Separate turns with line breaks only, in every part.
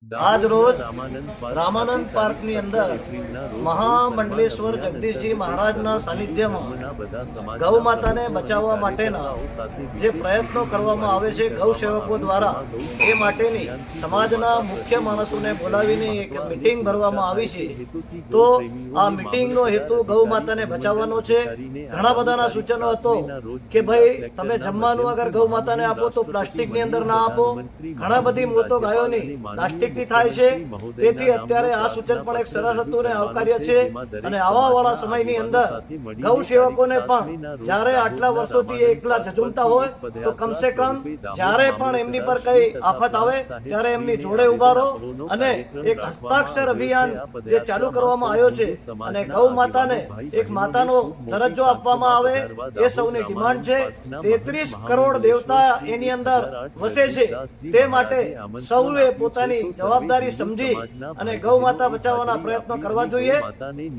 આજ રોજ રામાનંદ પાર્કની અંદર મહામંડલેશ્વર જગદીશજી મહારાજના સાનિધ્યમાં ગૌ માતાને બચાવવા માટેના જે પ્રયત્નો કરવામાં આવે છે ગૌ સેવકો દ્વારા, એ માટેની સમાજના મુખ્ય માણસોને બોલાવીને એક મીટિંગ ભરવામાં આવી છે. તો આ મીટિંગનો હેતુ ગૌ માતાને બચાવવાનો છે. ઘણા બધાના સૂચનો હતો કે ભાઈ તમે જમવાનું અગર ગૌ માતાને આપો તો પ્લાસ્ટિકની અંદર ના આપો. ઘણા બધી મોતો ગાયોની પ્લાસ્ટિક થાય છે. તેથી અત્યારે આ સૂચન પણ એક સરસ હતું ને આવકાર્ય છે. અને આવા વાળા સમયની અંદર ગૌ સેવકોને પણ જ્યારે આટલા વર્ષોથી એકલા ઝઝુમતા હોય તો કમસે કમ જ્યારે પણ એમની પર કઈ આફત આવે ત્યારે એમની જોડે ઉભા રહો. અને એક હસ્તાક્ષર અભિયાન જે ચાલુ કરવામાં આવ્યો છે અને ગૌ માતાને એક માતાનો દરજ્જો આપવામાં આવે એ સૌની ડિમાન્ડ છે. 33 કરોડ દેવતા એની અંદર વસે છે. તે માટે સૌએ પોતાની જવાબદારી સમજી અને ગૌ માતા બચાવવાના પ્રયત્નો કરવા જોઈએ,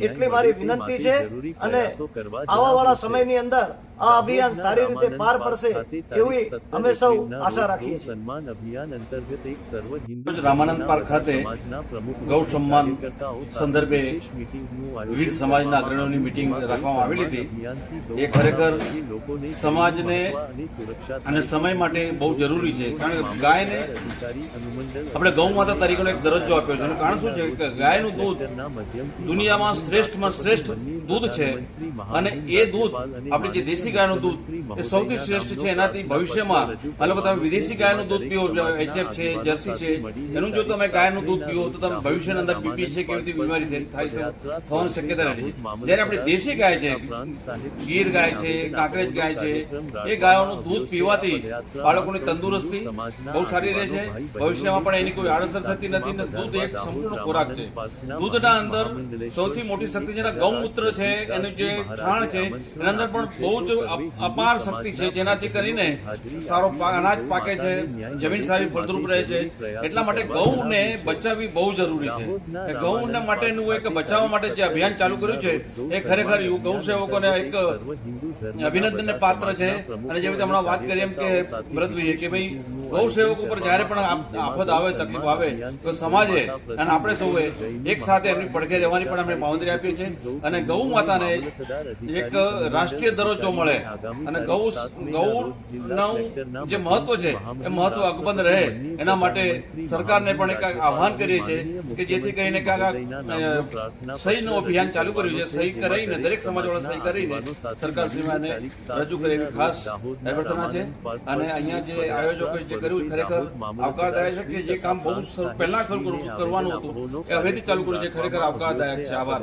એટલી મારી વિનંતી છે. અને આવા વાળા સમયની અંદર આ અભિયાન સારી રીતે પાર પડશે એવી અમે સૌ આશા રાખીએ છીએ.
રામાનંદ પાર્ક ખાતે ગૌ સન્માન સંદર્ભે વિવિધ સમાજના અગ્રણીઓની મીટિંગ રાખવામાં આવેલી હતી. એ ખરેખર સમાજને અને સમય માટે બહુ જરૂરી છે. કારણ કે ગાયને આપણે ગૌ માતા તરીકેનો એક દરજ્જો આપ્યો છે. એનું કારણ શું છે કે ગાયનું દૂધ દુનિયામાં શ્રેષ્ઠમાં શ્રેષ્ઠ દૂધ છે. અને એ દૂધ આપણી જે દેશી ગાયનું દૂધ એ સૌથી શ્રેષ્ઠ છે. એનાથી ભવિષ્યમાં આ લોકો તમે વિદેશી ગાયનું દૂધ પીવો, એચએફ છે, જર્સી છે, એનું જો તમે ગાયનું દૂધ પીવો તો તમે ભવિષ્યની અંદર બીપી છે કેવી બીમારી થાય છે થવાની શક્યતા રહે છે. જ્યારે આપણી દેશી ગાય છે, ગીર ગાય છે, કાંકરેજ ગાય છે, એ ગાયોનું દૂધ પીવાથી બાળકોની તંદુરસ્તી બહુ સારી રહે છે. ભવિષ્યમાં પણ એની કોઈ આડઅસર થતી નથી. દૂધ એક સંપૂર્ણ ખોરાક છે. દૂધના અંદર સૌથી મોટી શક્તિ જેના ગૌમૂત્ર છે, એનું જે છાણ છે, એના અંદર પણ બહુ જ અપાર શક્તિ છે, જેનાથી કરીને સારો અનાજ પાકે છે, જમીન સારી ફળદ્રુપ રહે છે. એટલા માટે ગૌને બચાવવી બહુ જરૂરી છે. ગૌના માટેનું એક બચાવવા માટે જે અભિયાન ચાલુ કર્યું છે એ ખરેખર ગૌ સેવકોને એક અભિનંદનને પાત્ર છે. અને જેવી રીતે હમણાં વાત કરી એમ કે ભરતભાઈએ કે ભાઈ ગૌ સેવકો પર જયારે પણ આફત આવે, તકલીફ આવે તો સમાજે અને આપણે સૌએ એક સાથે એમની પડખે રહેવાની પણ અમે બાંધરી આપીએ છીએ. અને ગૌ માતાને એક રાષ્ટ્રીય દરજ્જો મળે અને ગૌનું જે મહત્વ છે એ મહત્વ અકબંધ રહે એના માટે સરકારને પણ એક આહ્વાન કરીએ છીએ કે જેથી કરીને સહીનું અભિયાન ચાલુ કર્યું છે. સહી કરીને દરેક સમાજવાળા સહી કરીને સરકાર શ્રીમાને રજૂ કરે એવી ખાસ અભ્યર્થના છે. અને અહીંયા જે આયોજકોએ જે કર્યું ખરેખર આવકારદાયક છે. કે જે કામ બહુ પહેલા શરૂ કરવાનું હતું એ હવેથી ચાલુ કર્યું છે, ખરેખર આવકારદાયક છે. આભાર.